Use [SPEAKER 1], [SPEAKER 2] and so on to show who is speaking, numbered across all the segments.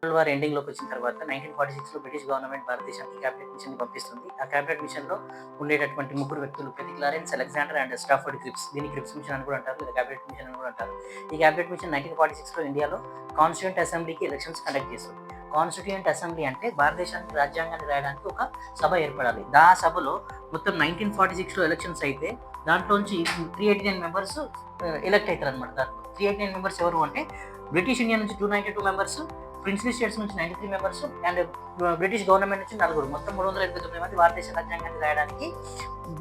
[SPEAKER 1] World war ఎండింగ్‌లోకి వచ్చిన తర్వాత 1946లో బ్రిటిష్ గవర్నమెంట్ భారతదేశానికి క్యాబినెట్ మిషన్‌ని పంపిస్తుంది. ఆ క్యాబినెట్ మిషన్‌లో ఉండేటటువంటి ముగ్గురు వ్యక్తులు Frederick Lawrence, Alexander and Stafford Cripps. దీన్ని క్రిప్స్ మిషన్ అని కూడా అంటారు. లేదా క్యాబినెట్ మిషన్ అని కూడా అంటారు. ఈ క్యాబినెట్ మిషన్ 1946లో ఇండియాలో కాన్స్టిట్యూయెంట్ అసెంబ్లీకి ఎలక్షన్స్ కండక్ట్ చేస్తుంది. కాన్స్టిట్యూయెంట్ అసెంబ్లీ అంటే భారతదేశానికి రాజ్యాంగాన్ని రాయడానికి ఒక సభ ఏర్పడాలి. ఆ సభలో మొత్తం 1946లో ఎలక్షన్స్ అయితే దాంట్లోంచి 389 మెంబర్స్ ఎలక్ట్ అవుతారనమాట. దాంట్లో 389 మెంబర్స్ ఎవరు అంటే బ్రిటిష్ ఇండియా నుంచి 292 మెంబర్స్, ప్రిన్స్లీ స్టేట్స్ నుంచి 93 మెంబర్స్ అండ్ బ్రిటిష్ గవర్నమెంట్ నుంచి నలుగురు, మొత్తం 389 మంది భారతదేశ రాజ్యాంగాన్ని రాయడానికి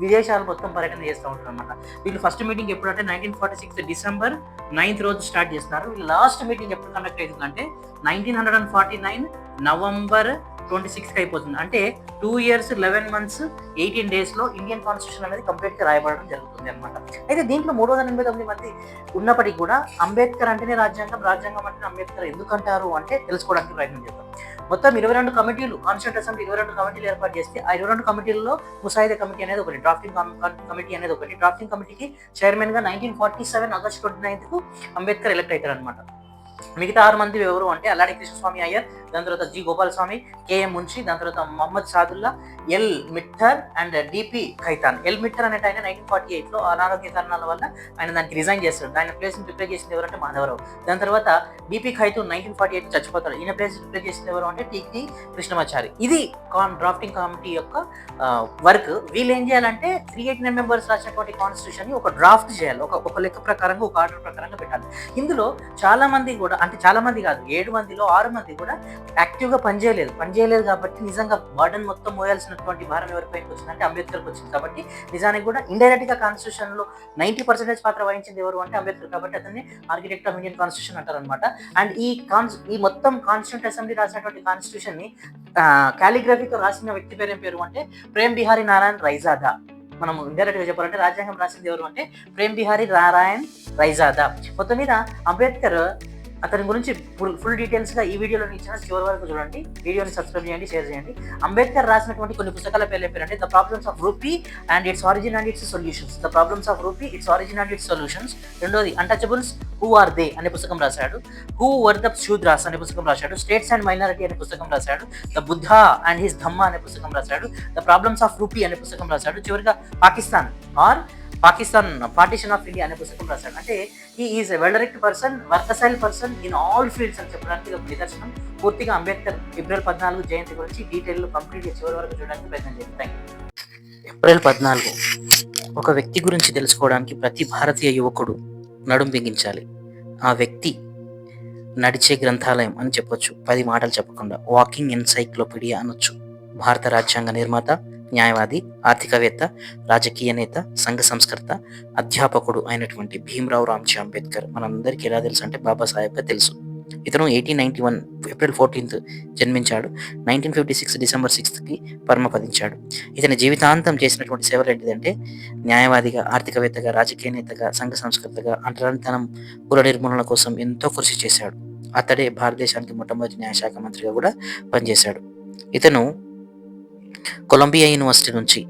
[SPEAKER 1] విదేశాలు మొత్తం పర్యటన చేస్తూ ఉంటారు అనమాట. వీళ్ళు ఫస్ట్ మీటింగ్ ఎప్పుడంటే 1946 డిసెంబర్ 9th రోజు స్టార్ట్ చేస్తున్నారు. వీళ్ళు లాస్ట్ మీటింగ్ ఎప్పుడు కండక్ట్ అవుతుందంటే 1949 నవంబర్ 26కి అయిపోతుంది. అంటే 2 years 11 months 18 daysలో ఇండియన్ కాన్స్టిట్యూషన్ అనేది కంప్లీట్గా రాయబడడం జరుగుతుంది అనమాట. అయితే దీంట్లో 389 మంది ఉన్నప్పటికీ కూడా అంబేద్కర్ అంటేనే రాజ్యాంగం, రాజ్యాంగం అంటేనే అంబేద్కర్ ఎందుకు అంటారు అంటే తెలుసుకోవడానికి ప్రయత్నం చేద్దాం. మొత్తం 22 కమిటీలు, కాన్స్టిట్యూంట్ అసెంబ్లీ 22 కమిటీలు ఏర్పాటు చేస్తే ఆ 22 కమిటీలలో ముసాయిదా కమిటీ అనేది ఒకటి, డ్రాఫ్టింగ్ కమిటీ అనేది ఒకటి. డ్రాఫ్టింగ్ కమిటీకి చైర్మన్ గా 1947 ఆగస్ట్ 29కు అంబేద్కర్ ఎలక్ట్ అవుతారు అనమాట. మిగతా 6 మంది ఎవరు అంటే అల్లాడి కృష్ణస్వామి అయ్యర్, దాని తర్వాత జి గోపాలస్వామి, కేఎం మున్షి, దాని తర్వాత Mohammad Saadulla, L Mitter and D P Khaitan. L Mitter అనేట ఆయన 1948లో అనారోగ్య కారణాల వల్ల ఆయన దానికి రిజైన్ చేస్తాడు. ఆయన ప్లేస్ రిప్లేస్ చేసింది ఎవరంటే మాధవరావు. దాని తర్వాత డిపి ఖైతూన్ 1948 చచ్చిపోతాడు. ఈయన ప్లేస్ రిప్లేస్ చేసింది ఎవరు అంటే టికి కృష్ణమాచారి. ఇది డ్రాఫ్టింగ్ కమిటీ యొక్క వర్క్. వీళ్ళు ఏం చేయాలంటే 389 మెంబర్స్ రాసినటువంటి కాన్స్టిట్యూషన్ ని ఒక డ్రాఫ్ట్ చేయాలి. ఒక లెక్క ప్రకారంగా, ఒక ఆర్డర్ ప్రకారంగా పెట్టాలి. ఇందులో చాలా మంది కూడా, అంటే చాలా మంది కాదు, 7 మందిలో 6 మంది కూడా యాక్టివ్గా పనిచేయలేదు కాబట్టి నిజంగా బర్డన్ మొత్తం మోయాల్సినటువంటి భారం ఎవరిపైకి వచ్చిందంటే అంబేద్కర్కి వచ్చింది. కాబట్టి నిజానికి కూడా ఇండైరెక్ట్ గా కాన్స్టిట్యూషన్ లో 90% పాత్ర వహించింది ఎవరు అంటే అంబేద్కర్. కాబట్టి అతన్ని ఆర్కిటెక్ట్ ఆఫ్ ఇండియన్ కాన్స్టిట్యూషన్ అంటారు అనమాట. అండ్ ఈ మొత్తం కాన్స్టిట్యూంట్ అసెంబ్లీ రాసినటువంటి కాన్స్టిట్యూషన్ ని కాలిగ్రఫీతో రాసిన వ్యక్తి పేరు ఏం పేరు అంటే ప్రేమ్ బిహారీ నారాయణ్ రైజాదా. మనం ఇండైరెక్ట్ గా చెప్పాలంటే రాజ్యాంగం రాసింది ఎవరు అంటే ప్రేమ్ బిహారీ నారాయణ్ రైజాదా. మొత్తం మీద అంబేద్కర్, అతని గురించి ఫుల్ డీటెయిల్స్ గా ఈ వీడియోలో ఇచ్చిన, చివరి వరకు చూడండి. వీడియోని సబ్స్క్రైబ్ చేయండి, షేర్ చేయండి. అంబేద్కర్ రాసినటువంటి కొన్ని పుస్తకాల పేర్లు చెప్పారంటే the problems of rupee and its origin and it's solutions. The problems of rupee, its origin and it's solutions. రెండోది అన్టచబుల్స్, హూ ఆర్ దే అనే పుస్తకం రాశాడు. హూ వర్ ద శూద్రాస్ అనే పుస్తకం రాశాడు. స్టేట్స్ అండ్ మైనారిటీ అనే పుస్తకం రాశాడు. The Buddha and his Dhamma అనే పుస్తకం రాశాడు. ద ప్రాబ్లమ్స్ ఆఫ్ రూపీ అనే పుస్తకం రాశాడు. చివరిగా పాకిస్తాన్ పార్టీషన్ ఆఫ్ ఇండియా అనే పుస్తకం రాశాడు. అంటే he is a well direct person, versatile person in all fields అని చెప్పడానికి ఒక నిదర్శనం. పూర్తిగా అంబేద్కర్ ఏప్రిల్ 14 జయంతి గురించి డీటెయిల్ కంప్లీట్ చివరి వరకు చూడడానికి ప్రయత్నం చేయండి. Thank you. ఏప్రిల్ 14 ఒక వ్యక్తి గురించి తెలుసుకోవడానికి ప్రతి భారతీయ యువకుడు నడుం బిగించాలి. ఆ వ్యక్తి నడిచే గ్రంథాలయం అని చెప్పొచ్చు, 10 మాటలు చెప్పకుండా. వాకింగ్ ఎన్సైక్లోపీడియా అనొచ్చు. భారత రాజ్యాంగ నిర్మాత, న్యాయవాది, ఆర్థికవేత్త, రాజకీయ నేత, సంఘ సంస్కర్త, అధ్యాపకుడు అయినటువంటి భీమ్రావ్ రామ్జీ అంబేద్కర్ మనందరికీ ఎలా తెలుసు అంటే బాబాసాహెబ్గా తెలుసు. ఇతను 1891 ఏప్రిల్ 14th జన్మించాడు. 1956 డిసెంబర్ 6th పరమపదించాడు. ఇతని జీవితాంతం చేసినటువంటి సేవలు ఏంటిదంటే న్యాయవాదిగా, ఆర్థికవేత్తగా, రాజకీయ నేతగా, సంఘ సంస్కృతగా, అంటరానితనం కుల నిర్మూలన కోసం ఎంతో కృషి చేశాడు. అతడే భారతదేశానికి మొట్టమొదటి న్యాయశాఖ మంత్రిగా కూడా పనిచేశాడు. ఇతను కొలంబియా యూనివర్సిటీ నుంచి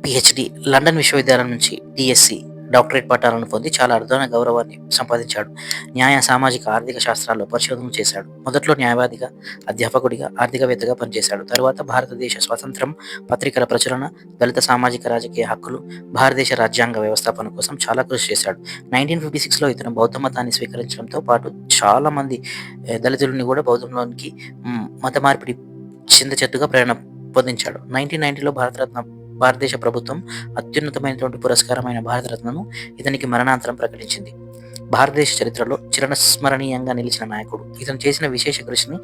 [SPEAKER 1] పిహెచ్డి, లండన్ విశ్వవిద్యాలయం నుంచి డిఎస్సి, డాక్టరేట్ పట్టాలను పొంది చాలా అరుదైన గౌరవాన్ని సంపాదించాడు. న్యాయ, సామాజిక, ఆర్థిక శాస్త్రాల్లో పరిశోధనలు చేశాడు. మొదట్లో న్యాయవాదిగా, అధ్యాపకుడిగా, ఆర్థికవేత్తగా పనిచేశాడు. తరువాత భారతదేశ స్వాతంత్రం, పత్రికల ప్రచురణ, దళిత సామాజిక రాజకీయ హక్కులు, భారతదేశ రాజ్యాంగ వ్యవస్థాపన కోసం చాలా కృషి చేశాడు. 1956లో ఇతను బౌద్ధ మతాన్ని స్వీకరించడంతో పాటు చాలా మంది దళితులని కూడా బౌద్ధంలోనికి మత మార్పిడి చింతచెత్తుగా ప్రేరణ పొందించాడు. 1990లో భారతదేశ ప్రభుత్వం అత్యున్నతమైనటువంటి పురస్కారమైన భారతరత్నను ఇతనికి మరణాంతరం ప్రకటించింది. భారతదేశ చరిత్రలో చిరస్మరణీయంగా నిలిచిన నాయకుడు. ఇతను చేసిన విశేష కృషిని,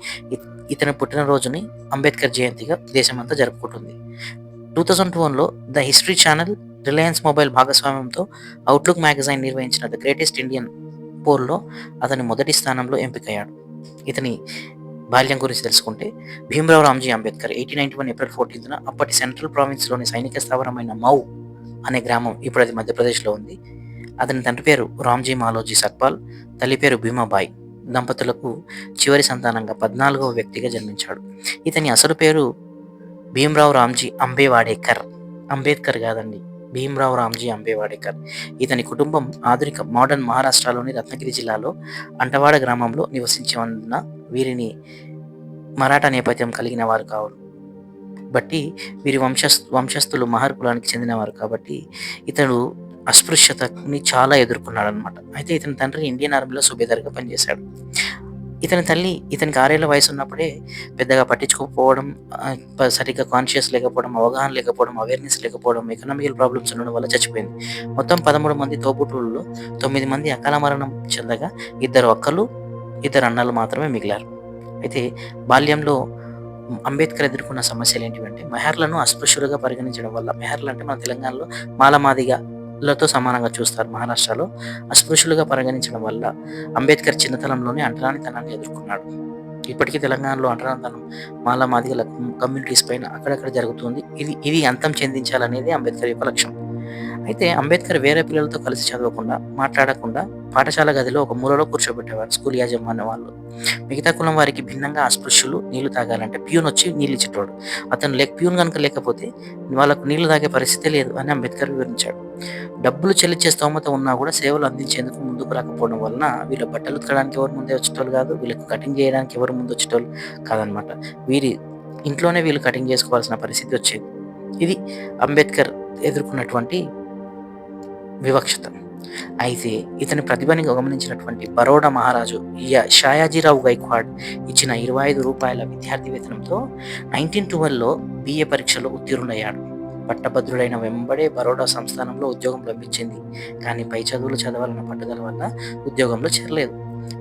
[SPEAKER 1] ఇతని పుట్టినరోజుని అంబేద్కర్ జయంతిగా దేశమంతా జరుపుకుంటుంది. 2001లో the history channel, Reliance mobile భాగస్వామ్యంతో అవుట్లుక్ మ్యాగజైన్ నిర్వహించిన ద గ్రేటెస్ట్ ఇండియన్ పోల్లో అతని మొదటి స్థానంలో ఎంపికయ్యాడు. ఇతని బాల్యం గురించి తెలుసుకుంటే భీమ్రావ్ రామ్జీ అంబేద్కర్ 1891 ఏప్రిల్ 14th అప్పటి సెంట్రల్ ప్రావిన్స్లోని సైనిక స్థావరమైన మౌ అనే గ్రామం, ఇప్పుడు అది మధ్యప్రదేశ్లో ఉంది. అతని తండ్రి పేరు రామ్జీ మాలోజీ సక్పాల్, తల్లి పేరు భీమాబాయి. దంపతులకు చివరి సంతానంగా 14వ వ్యక్తిగా జన్మించాడు. ఇతని అసలు పేరు భీమ్రావ్ రామ్జీ అంబేవాడేకర్, అంబేద్కర్ కాదండి, భీమ్రావ్ రామ్జీ అంబేవాడేకర్. ఇతని కుటుంబం ఆధునిక మోడర్న్ మహారాష్ట్రలోని రత్నగిరి జిల్లాలో అంటవాడ గ్రామంలో నివసించి ఉన్న వీరిని మరాఠా నేపథ్యం కలిగిన వారు కావరు బట్టి వీరి వంశస్థులు మహర్ కులానికి చెందినవారు కాబట్టి ఇతడు అస్పృశ్యతని చాలా ఎదుర్కొన్నాడనమాట. అయితే ఇతని తండ్రి ఇండియన్ ఆర్మీలో సుబేదార్గా పనిచేశాడు. ఇతని తల్లి ఇతనికి 6 ఏళ్ల వయసు ఉన్నప్పుడే పెద్దగా పట్టించుకోకపోవడం, సరిగ్గా కాన్షియస్ లేకపోవడం, అవగాహన లేకపోవడం, అవేర్నెస్ లేకపోవడం, ఎకనామికల్ ప్రాబ్లమ్స్ ఉండడం వల్ల చచ్చిపోయింది. మొత్తం 13 మంది తోబుట్టువుల్లో 9 మంది అకాల మరణం చెందగా 2 అక్కలు 2 అన్నలు మాత్రమే మిగిలారు. అయితే బాల్యంలో అంబేద్కర్ ఎదుర్కొన్న సమస్యలు ఏంటివంటే మెహర్లను అస్పృశ్యులుగా పరిగణించడం వల్ల, మెహర్లు అంటే మన తెలంగాణలో మాలమాదిగలతో సమానంగా చూస్తారు, మహారాష్ట్రలో అస్పృశ్యులుగా పరిగణించడం వల్ల అంబేద్కర్ చిన్నతనంలోనే అంటరానితనాన్ని ఎదుర్కొన్నాడు. ఇప్పటికీ తెలంగాణలో అంటరానితనం మాలమాదిగల కమ్యూనిటీస్ పైన అక్కడక్కడ జరుగుతుంది. ఇది అంతం చెందించాలనేది అంబేద్కర్ యొక్క లక్ష్యం. అయితే అంబేద్కర్ వేరే పిల్లలతో కలిసి చదవకుండా, మాట్లాడకుండా పాఠశాల గదిలో ఒక మూలలో కూర్చోబెట్టేవారు స్కూల్ యాజమాన్య వాళ్ళు. మిగతా కులం వారికి భిన్నంగా అస్పృశ్యులు నీళ్లు తాగాలంటే ప్యూన్ వచ్చి నీళ్ళు ఇచ్చేటోడు. అతను ప్యూన్ కనుక లేకపోతే వాళ్ళకు నీళ్లు తాగే పరిస్థితి లేదు అని అంబేద్కర్ వివరించాడు. డబ్బులు చెల్లించే స్తోమత ఉన్నా కూడా సేవలు అందించేందుకు ముందుకు రాకపోవడం వలన వీళ్ళ బట్టలు ఉతకడానికి ఎవరు ముందే వచ్చేటోళ్ళు కాదు, వీళ్ళకి కటింగ్ చేయడానికి ఎవరు ముందు వచ్చేటోళ్ళు కాదనమాట. వీరి ఇంట్లోనే వీళ్ళు కటింగ్ చేసుకోవాల్సిన పరిస్థితి వచ్చేది. ఇది అంబేద్కర్ ఎదుర్కొన్నటువంటి వివక్షత. అయితే ఇతని ప్రతిభని గమనించినటువంటి బరోడా మహారాజు షాయాజీరావు గైక్వాడ్ ఇచ్చిన 25 రూపాయల విద్యార్థి వేతనంతో 1912లో BA పరీక్షలో ఉత్తీర్ణుడయ్యాడు. పట్టభద్రుడైన వెంబడే బరోడా సంస్థానంలో ఉద్యోగం లభించింది. కానీ పై చదువులు చదవాలన్న పట్టుదల వల్ల ఉద్యోగంలో చేరలేదు.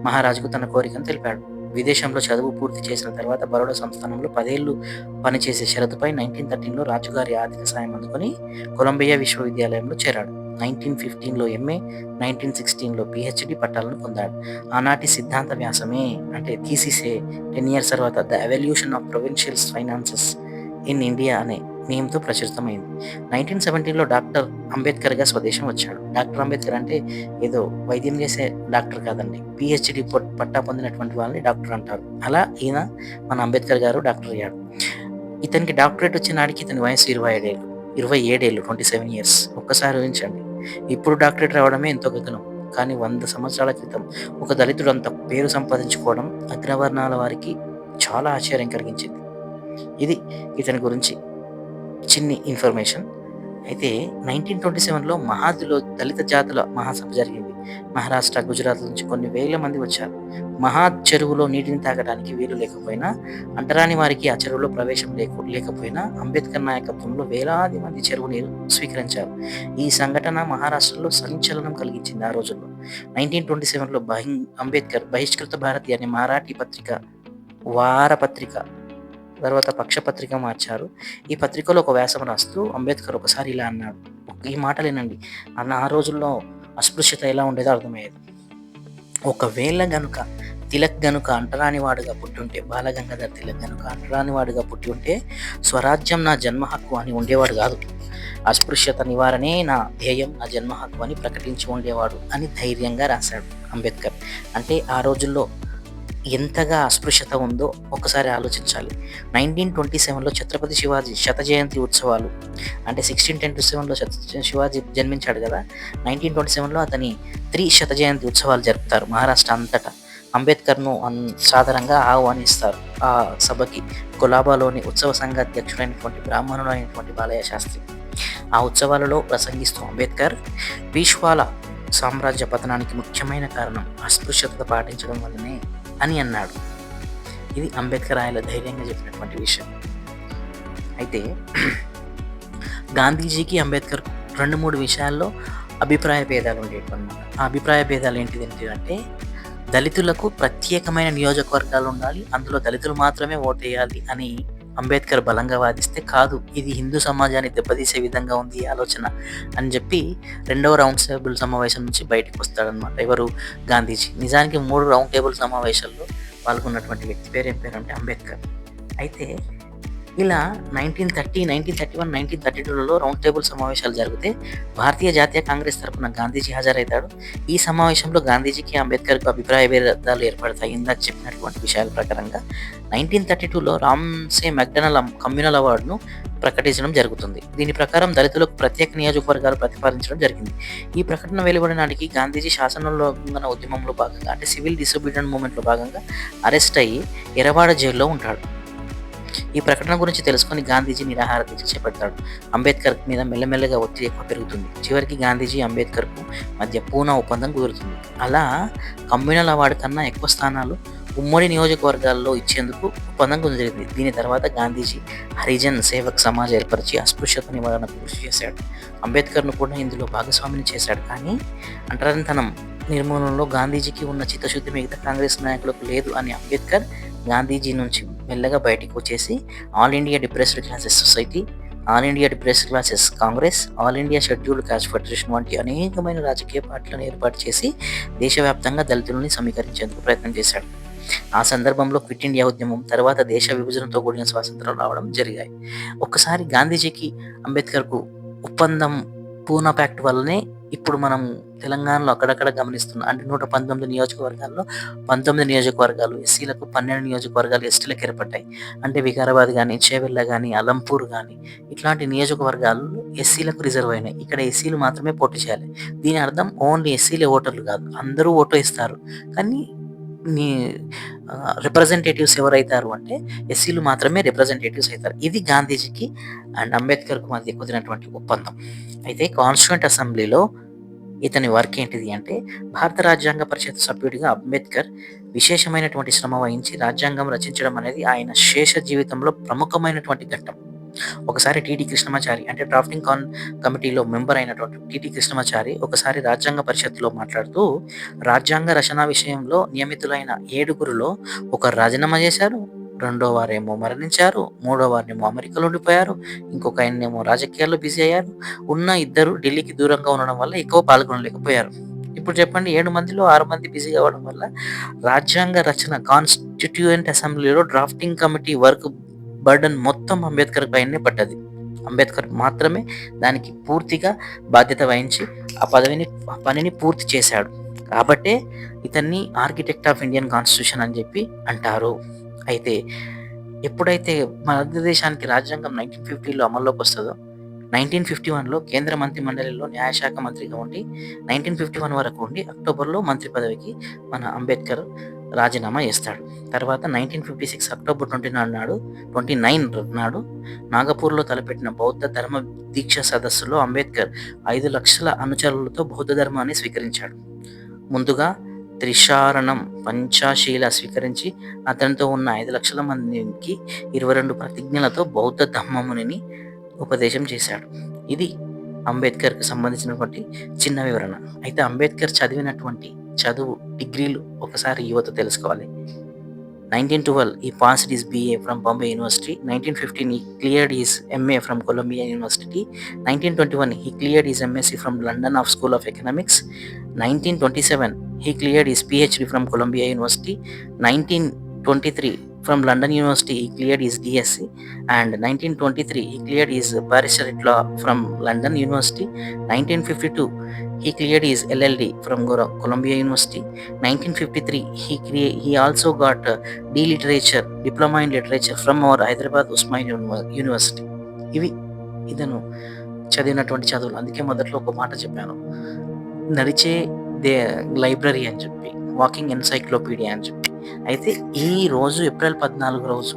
[SPEAKER 1] మహారాజుకు తన కోరికను తెలిపాడు. విదేశంలో చదువు పూర్తి చేసిన తర్వాత బరోడా సంస్థానంలో 10 ఏళ్లు పనిచేసే షరతుపై 1913లో రాజుగారి ఆర్థిక సాయం అందుకొని కొలంబియా విశ్వవిద్యాలయంలో చేరాడు. 1915లో MA, 1916లో PhD పట్టాలను పొందాడు. ఆనాటి సిద్ధాంత వ్యాసమే అంటే థీసిసే 10 years తర్వాత the evolution of provincial finances in India అనే నేమ్తో ప్రచురితమైంది. 1917లో డాక్టర్ అంబేద్కర్గా స్వదేశం వచ్చాడు. డాక్టర్ అంబేద్కర్ అంటే ఏదో వైద్యం చేసే డాక్టర్ కాదండి, PhD పట్టా పొందినటువంటి వాళ్ళని డాక్టర్ అంటారు. అలా ఈయన మన అంబేద్కర్ గారు డాక్టర్ అయ్యాడు. ఇతనికి డాక్టరేట్ వచ్చిన నాటికి ఇతని వయసు 27 ఏళ్ళు 27 years. ఒక్కసారి ఊహించండి. ఇప్పుడు డాక్టరేట్ రావడమే ఎంతో గగనం. కానీ 100 సంవత్సరాల క్రితం ఒక దళితుడు అంత పేరు సంపాదించుకోవడం అగ్రవర్ణాల వారికి చాలా ఆశ్చర్యం కలిగించింది. ఇది ఇతని గురించి చిన్ని ఇన్ఫర్మేషన్. అయితే 1927లో మహాద్లో దళిత జాతుల మహాసభ జరిగింది. మహారాష్ట్ర, గుజరాత్ నుంచి కొన్ని వేల మంది వచ్చారు. మహాద్ చెరువులో నీటిని తాగడానికి వీలు లేకపోయినా, అంటరాని వారికి ఆ చెరువులో ప్రవేశం లేకపోయినా అంబేద్కర్ నాయకత్వంలో వేలాది మంది చెరువు నీరు స్వీకరించారు. ఈ సంఘటన మహారాష్ట్రలో సంచలనం కలిగించింది. ఆ రోజుల్లో 1927లో అంబేద్కర్ బహిష్కృత భారతి అనే మరాఠీ పత్రిక వారపత్రిక తర్వాత పక్షపత్రిక మార్చారు. ఈ పత్రికలో ఒక వ్యాసం రాస్తూ అంబేద్కర్ ఒకసారి ఇలా అన్నాడు. ఈ మాటలు వినండి. ఆ రోజుల్లో అస్పృశ్యత ఎలా ఉండేదో అర్థమయ్యేది. ఒకవేళ గనుక తిలక్ గనుక అంటరానివాడుగా పుట్టి ఉంటే, బాలగంగాధర్ తిలక్ గనుక అంటరానివాడుగా పుట్టి ఉంటే స్వరాజ్యం నా జన్మ హక్కు అని ఉండేవాడు కాదు. అస్పృశ్యత నివారణే నా ధ్యేయం, నా జన్మ హక్కు అని ప్రకటించి ఉండేవాడు అని ధైర్యంగా రాశాడు అంబేద్కర్. అంటే ఆ రోజుల్లో ఎంతగా అస్పృశ్యత ఉందో ఒకసారి ఆలోచించాలి. 1927లో ఛత్రపతి శివాజీ శత జయంతి ఉత్సవాలు, అంటే 1610-7లో శివాజీ జన్మించాడు కదా, 1927లో అతని 300వ జయంతి ఉత్సవాలు జరుపుతారు మహారాష్ట్ర అంతటా. అంబేద్కర్ను సాధారణంగా ఆహ్వానిస్తారు ఆ సభకి కొలాబాలోని ఉత్సవ సంఘ అధ్యక్షుడైనటువంటి బ్రాహ్మణుడు అయినటువంటి బాలయ్య శాస్త్రి. ఆ ఉత్సవాలలో ప్రసంగిస్తూ అంబేద్కర్ పీష్వాల సామ్రాజ్య పతనానికి ముఖ్యమైన కారణం అస్పృశ్యత పాటించడం వల్లనే అని అన్నాడు. ఇది అంబేద్కర్ ఆయన ధైర్యంగా చెప్పినటువంటి విషయం. అయితే గాంధీజీకి అంబేద్కర్ 2-3 విషయాల్లో అభిప్రాయ భేదాలు ఉండేవి అన్నమాట. ఆ అభిప్రాయ భేదాలు ఏంటిదంటే దళితులకు ప్రత్యేకమైన నియోజకవర్గాలు ఉండాలి, అందులో దళితులు మాత్రమే ఓటేయాలి అని అంబేద్కర్ బలంగా వాదిస్తే, కాదు ఇది హిందూ సమాజాన్ని దెబ్బతీసే విధంగా ఉంది ఈ ఆలోచన అని చెప్పి 2వ రౌండ్ టేబుల్ సమావేశం నుంచి బయటకు వస్తాడనమాట. ఎవరు? గాంధీజీ. నిజానికి 3 రౌండ్ టేబుల్ సమావేశాల్లో పాల్గొన్నటువంటి వ్యక్తి పేరు ఏం పేరు అంటే అంబేద్కర్. అయితే ఇలా 1931, 1932లలో రౌండ్ టేబుల్ సమావేశాలు జరిగితే భారతీయ జాతీయ కాంగ్రెస్ తరపున గాంధీజీ హాజరవుతాడు. ఈ సమావేశంలో గాంధీజీకి, అంబేద్కర్‌కు అభిప్రాయ భేదాలు ఏర్పడతాయి. ఇందాక చెప్పినటువంటి విషయాల ప్రకారంగా 1932లో రామ్సే మెక్‌డొనాల్డ్ కమ్యూనల్ అవార్డును ప్రకటించడం జరుగుతుంది. దీని ప్రకారం దళితులకు ప్రత్యేక నియోజకవర్గాలు ప్రతిపాదించడం జరిగింది. ఈ ప్రకటన వెలువడిన నాటికి గాంధీజీ శాసనోల్లంఘన ఉద్యమంలో భాగంగా అంటే సివిల్ డిసొబీడియెంట్ మూవ్‌మెంట్‌లో భాగంగా అరెస్ట్ అయ్యి ఎర్రవాడ జైల్లో ఉంటాడు. ఈ ప్రకటన గురించి తెలుసుకొని గాంధీజీ నిరాహార దీక్ష చేపడతాడు. అంబేద్కర్ మీద మెల్లమెల్లగా ఒత్తిడి ఎక్కువ పెరుగుతుంది. చివరికి గాంధీజీ, అంబేద్కర్కు మధ్య పూనా ఒప్పందం కుదురుతుంది. అలా కమ్యూనల్ అవార్డు కన్నా ఎక్కువ స్థానాలు ఉమ్మడి నియోజకవర్గాల్లో ఇచ్చేందుకు ఒప్పందం కుదిరింది. దీని తర్వాత గాంధీజీ హరిజన్ సేవక్ సమాజ్ ఏర్పరిచి అస్పృశ్యత నివారణకు కృషి చేశాడు. అంబేద్కర్ను కూడా ఇందులో భాగస్వామిని చేశాడు. కానీ అంటరానితనం నిర్మూలనలో గాంధీజీకి ఉన్న చిత్తశుద్ధి మిగతా కాంగ్రెస్ నాయకులకు లేదు అని అంబేద్కర్ గాంధీజీ నుంచి మెల్లగా బయటికి వచ్చేసి all India depressed classes society, all India depressed classes Congress, all India scheduled cost federation వంటి అనేకమైన రాజకీయ పార్టీలను ఏర్పాటు చేసి దేశవ్యాప్తంగా దళితులని సమీకరించేందుకు ప్రయత్నం చేశాడు. ఆ సందర్భంలో క్విట్ ఇండియా ఉద్యమం, తర్వాత దేశ విభజనతో కూడిన స్వాతంత్రం రావడం జరిగాయి. ఒక్కసారి గాంధీజీకి, అంబేద్కర్కు ఒప్పందం పూనా ప్యాక్ట్ వల్లనే ఇప్పుడు మనం తెలంగాణలో అక్కడక్కడ గమనిస్తున్నాం. అంటే 119 నియోజకవర్గాల్లో 19 నియోజకవర్గాలు ఎస్సీలకు, 12 నియోజకవర్గాలు ఎస్టీలకు ఏర్పడ్డాయి. అంటే వికారాబాద్ కానీ, చేవెళ్ళ కానీ, అలంపూర్ కానీ ఇట్లాంటి నియోజకవర్గాలు ఎస్సీలకు రిజర్వ్ అయినాయి. ఇక్కడ ఎస్సీలు మాత్రమే పోటీ చేయాలి. దీని అర్థం ఓన్లీ ఎస్సీలే ఓటర్లు కాదు, అందరూ ఓటు ఇస్తారు. కానీ నీ రిప్రజెంటేటివ్స్ ఎవరైతారు అంటే ఎస్సీలు మాత్రమే రిప్రజెంటేటివ్స్ అవుతారు. ఇది గాంధీజీకి అండ్ అంబేద్కర్కు మధ్య కుదిరినటువంటి ఒప్పందం. అయితే కాన్స్టిట్యూంట్ అసెంబ్లీలో ఇతని వర్క్ ఏంటిది అంటే భారత రాజ్యాంగ పరిషత్ సభ్యుడిగా అంబేద్కర్ విశేషమైనటువంటి శ్రమ వహించి రాజ్యాంగం రచించడం అనేది ఆయన శేష జీవితంలో ప్రముఖమైనటువంటి ఘట్టం. ఒకసారి టీటీ కృష్ణమాచారి అంటే డ్రాఫ్టింగ్ కమిటీలో మెంబర్ అయినటువంటి టీటీ కృష్ణమాచారి ఒకసారి రాజ్యాంగ పరిషత్తులో మాట్లాడుతూ రాజ్యాంగ రచన విషయంలో నియమితులైన 7గురిలో ఒకరు రాజీనామా చేశారు, రెండో వారేమో మరణించారు, మూడో వారినేమో అమెరికాలో ఉండిపోయారు, ఇంకొక ఆయనేమో రాజకీయాల్లో బిజీ అయ్యారు, ఉన్న ఇద్దరు ఢిల్లీకి దూరంగా ఉండడం వల్ల ఎక్కువ పాల్గొనలేకపోయారు. ఇప్పుడు చెప్పండి, 7 మందిలో 6 మంది బిజీ అవ్వడం వల్ల రాజ్యాంగ రచన కాన్స్టిట్యూయెంట్ అసెంబ్లీలో డ్రాఫ్టింగ్ కమిటీ వర్క్ బర్డన్ మొత్తం అంబేద్కర్ పైనే పడ్డది. అంబేద్కర్ మాత్రమే దానికి పూర్తిగా బాధ్యత వహించి ఆ పనిని పూర్తి చేశాడు. కాబట్టే ఇతన్ని ఆర్కిటెక్ట్ ఆఫ్ ఇండియన్ కాన్స్టిట్యూషన్ అని చెప్పి అంటారు. అయితే ఎప్పుడైతే భారతదేశానికి రాజ్యాంగం 1950లో అమల్లోకి వస్తుందో 1951లో కేంద్ర మంత్రి మండలిలో న్యాయశాఖ మంత్రిగా ఉండి 1951 వరకు ఉండి అక్టోబర్లో మంత్రి పదవికి మన అంబేద్కర్ రాజీనామా చేస్తాడు. తర్వాత 1956 అక్టోబర్ 29 నాడు నాగపూర్లో తలపెట్టిన బౌద్ధ ధర్మ దీక్ష సదస్సులో అంబేద్కర్ 5 లక్షల అనుచరులతో బౌద్ధ ధర్మాన్ని స్వీకరించాడు. ముందుగా త్రిశారణం పంచాశీల స్వీకరించి అతనితో ఉన్న 5 లక్షల మందికి 22 ప్రతిజ్ఞలతో బౌద్ధ ధమ్మమునిని ఉపదేశం చేశాడు. ఇది అంబేద్కర్కి సంబంధించినటువంటి చిన్న వివరణ. అయితే అంబేద్కర్ చదివినటువంటి చదువు డిగ్రీలు ఒకసారి యువత తెలుసుకోవాలి. 1912 he passed his BA from Bombay University. 1915 he cleared his MA from Columbia University. 1921 he cleared his MSc from London School of Economics. 1927 he cleared his PhD from Columbia University. 1923 from London University he cleared his DSc, and 1923 he cleared his barrister at law from London University. 1952 he cleared his LLD from Columbia University. 1953 he also got diploma in literature from our Hyderabad Usmania University. ఇవి ఇతను చదివినటువంటి చదువులు. అందుకే మొదట్లో ఒక మాట చెప్పాను, నడిచే లైబ్రరీ అని చెప్పి, వాకింగ్ ఎన్సైక్లోపీడియా అని చెప్పి. అయితే ఈ రోజు ఏప్రిల్ 14 రోజు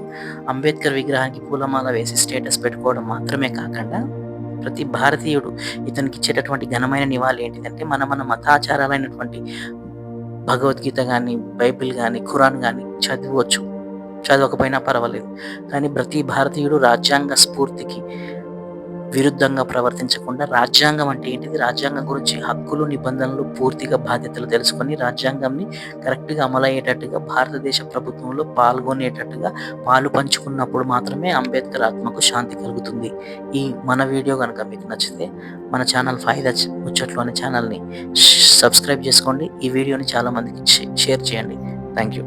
[SPEAKER 1] అంబేద్కర్ విగ్రహానికి పూలమాల వేసి స్టేటస్ పెట్టుకోవడం మాత్రమే కాకుండా ప్రతి భారతీయుడు ఇతనికి ఇచ్చేటటువంటి ఘనమైన నివాళి ఏంటిదంటే మన మతాచారాలైనటువంటి భగవద్గీత కానీ, బైబిల్ కానీ, ఖురాన్ కానీ చదవచ్చు, చదవకపోయినా పర్వాలేదు. కానీ ప్రతి భారతీయుడు రాజ్యాంగ స్ఫూర్తికి విరుద్ధంగా ప్రవర్తించకుండా రాజ్యాంగం అంటే ఏంటిది, రాజ్యాంగం గురించి హక్కులు, నిబంధనలు, పూర్తిగా బాధ్యతలు తెలుసుకొని రాజ్యాంగంని కరెక్ట్గా అమలయ్యేటట్టుగా భారతదేశ ప్రభుత్వంలో పాల్గొనేటట్టుగా పాలు పంచుకున్నప్పుడు మాత్రమే అంబేద్కర్ ఆత్మకు శాంతి కలుగుతుంది. ఈ మన వీడియో కనుక మీకు నచ్చితే మన ఛానల్ ఫాయిదా ముచ్చట్లు అనే ఛానల్ని సబ్స్క్రైబ్ చేసుకోండి. ఈ వీడియోని చాలామందికి షేర్ చేయండి. Thank you.